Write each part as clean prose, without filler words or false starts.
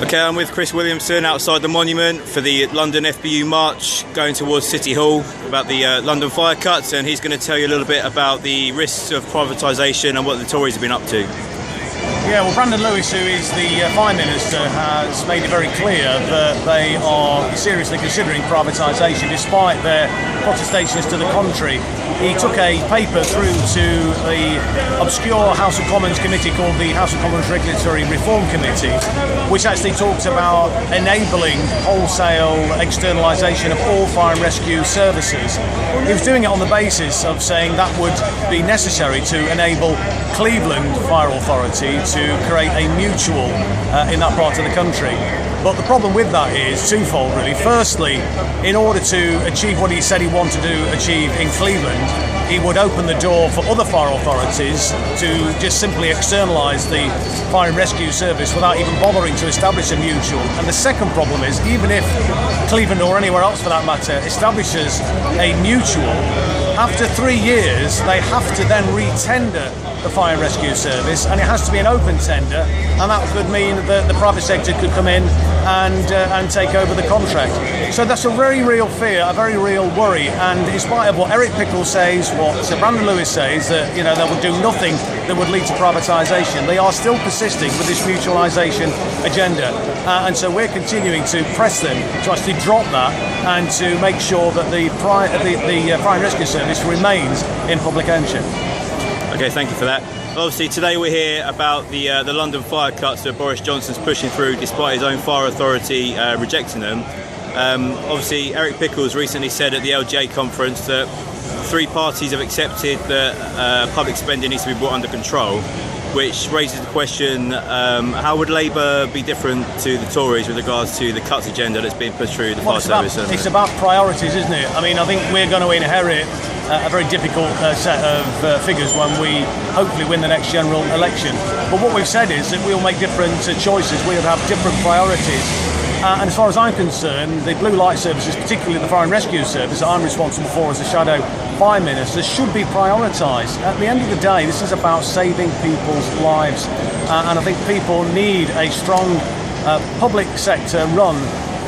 Okay, I'm with Chris Williamson outside the monument for the London FBU march going towards City Hall about the London fire cuts, and he's going to tell you a little bit about the risks of privatisation and what the Tories have been up to. Yeah, well, Brandon Lewis, who is the Fire Minister, has made it very clear that they are seriously considering privatisation despite their protestations to the contrary. He took a paper through to the obscure House of Commons committee called the House of Commons Regulatory Reform Committee, which actually talks about enabling wholesale externalisation of all fire and rescue services. He was doing it on the basis of saying that would be necessary to enable Cleveland Fire Authority to create a mutual in that part of the country. But the problem with that is twofold, really. Firstly, in order to achieve what he said he wanted to achieve in Cleveland, he would open the door for other fire authorities to just simply externalise the fire and rescue service without even bothering to establish a mutual. And the second problem is, even if Cleveland or anywhere else for that matter establishes a mutual, after 3 years they have to then re-tender the fire and rescue service, and it has to be an open tender, and that would mean that the private sector could come in and take over the contract. So that's a very real fear, a very real worry, and in spite of what Eric Pickle says, what Sir Brandon Lewis says, that they would do nothing that would lead to privatisation, they are still persisting with this mutualisation agenda, and so we're continuing to press them to actually drop that and to make sure that the fire and rescue service remains in public ownership. Okay, thank you for that. Obviously today we're here about the London fire cuts that Boris Johnson's pushing through despite his own fire authority rejecting them. Obviously Eric Pickles recently said at the LGA conference that 3 parties have accepted that public spending needs to be brought under control, which raises the question, how would Labour be different to the Tories with regards to the cuts agenda that's being pushed through the fire service? It's about priorities, isn't it? I mean, I think we're going to inherit a very difficult set of figures when we hopefully win the next general election. But what we've said is that we'll make different choices, we'll have different priorities. And as far as I'm concerned, the blue light services, particularly the fire and rescue service that I'm responsible for as a shadow fire minister, should be prioritised. At the end of the day, this is about saving people's lives. And I think people need a strong public sector run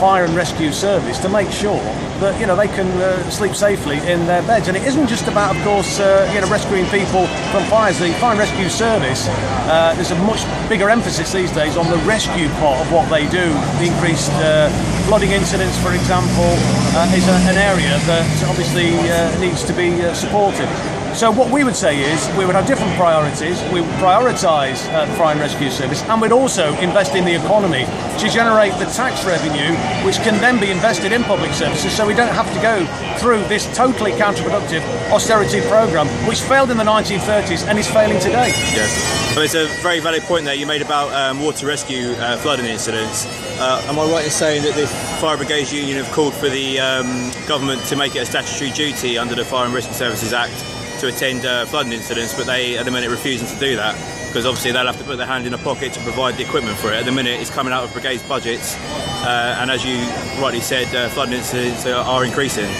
fire and rescue service to make sure that they can sleep safely in their beds. And it isn't just about, of course, rescuing people from fires. The fire and rescue service, there's a much bigger emphasis these days on the rescue part of what they do. The increased flooding incidents, for example, is an area that obviously needs to be supported. So what we would say is we would have different priorities. We would prioritise the fire and rescue service, and we'd also invest in the economy to generate the tax revenue which can then be invested in public services, so we don't have to go through this totally counterproductive austerity programme which failed in the 1930s and is failing today. Yes. Well, it's a very valid point there you made about water rescue flooding incidents. Am I right in saying that the Fire Brigades Union have called for the government to make it a statutory duty under the Fire and Rescue Services Act to attend flooding incidents, but they at the minute refusing to do that because obviously they'll have to put their hand in a pocket to provide the equipment for it. At the minute it's coming out of brigades budgets, and as you rightly said, flooding incidents are increasing.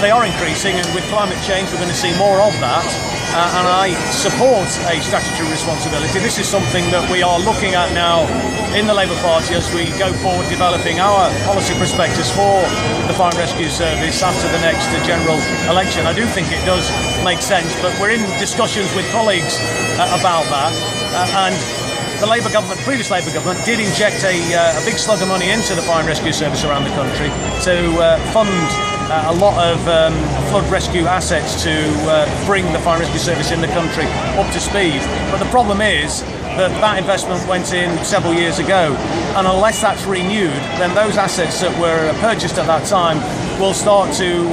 They are increasing, and with climate change we're going to see more of that, and I support a statutory responsibility. This is something that we are looking at now in the Labour Party as we go forward developing our policy prospectus for the Fire and Rescue Service after the next general election. I do think it does make sense, but we're in discussions with colleagues about that, and the Labour government, previous Labour government, did inject a big slug of money into the Fire and Rescue Service around the country to fund a lot of flood rescue assets to bring the fire and rescue service in the country up to speed. But the problem is that investment went in several years ago, and unless that's renewed, then those assets that were purchased at that time will start to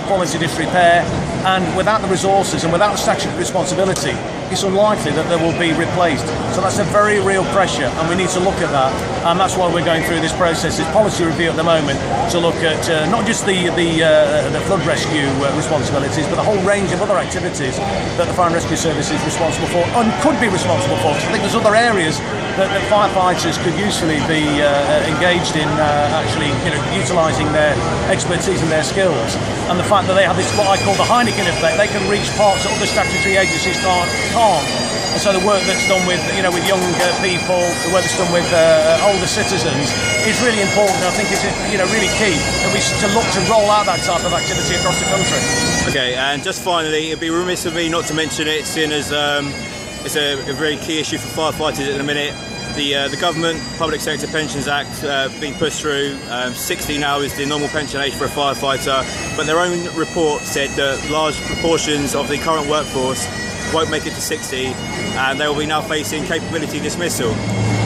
fall into disrepair, and without the resources and without the statutory responsibility, it's unlikely that they will be replaced. So that's a very real pressure, and we need to look at that, and that's why we're going through this process, this policy review at the moment, to look at not just the flood rescue responsibilities, but the whole range of other activities that the Fire and Rescue Service is responsible for and could be responsible for. I think there's other areas that firefighters could usefully be engaged in actually, utilising their expertise and their skills, and the fact that they have this, what I call the Heineken effect. They can reach parts that other statutory agencies can't. And so the work that's done with, with young people, the work that's done with older citizens is really important. I think it's, really key that we to look to roll out that type of activity across the country. Okay, and just finally, it'd be remiss of me not to mention it, seeing as it's a very key issue for firefighters at the minute. The government Public Sector Pensions Act being pushed through. 60 now is the normal pension age for a firefighter, but their own report said that large proportions of the current workforce won't make it to 60, and they will be now facing capability dismissal.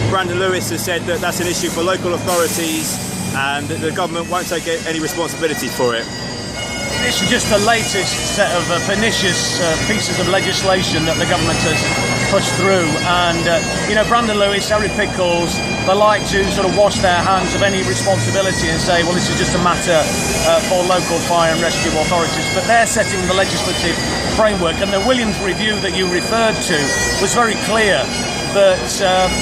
Brandon Lewis has said that that's an issue for local authorities and that the government won't take any responsibility for it. This is just the latest set of pernicious pieces of legislation that the government has pushed through, and Brandon Lewis, Eric Pickles, they like to sort of wash their hands of any responsibility and say, well, this is just a matter for local fire and rescue authorities, but they're setting the legislative framework. And the Williams review that you referred to was very clear that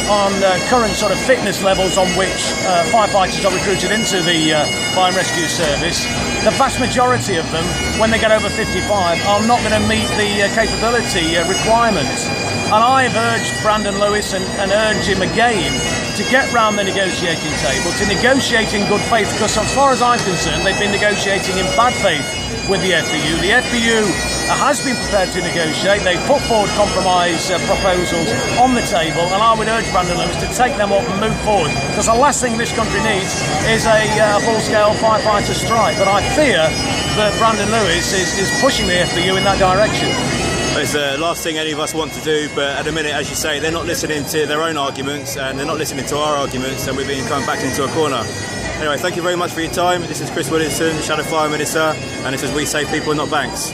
on current sort of fitness levels on which firefighters are recruited into the fire and rescue service, the vast majority of them, when they get over 55, are not going to meet the capability requirements. And I've urged Brandon Lewis and urge him again to get round the negotiating table, to negotiate in good faith, because as far as I'm concerned, they've been negotiating in bad faith with the FBU. The FBU has been prepared to negotiate. They've put forward compromise proposals on the table, and I would urge Brandon Lewis to take them up and move forward, because the last thing this country needs is a full-scale firefighter strike. But I fear that Brandon Lewis is pushing the FBU in that direction. It's the last thing any of us want to do, but at the minute, as you say, they're not listening to their own arguments and they're not listening to our arguments, and we're being kind of backed into a corner. Anyway, thank you very much for your time. This is Chris Williamson, Shadow Fire Minister, and this is We Save People, Not Banks.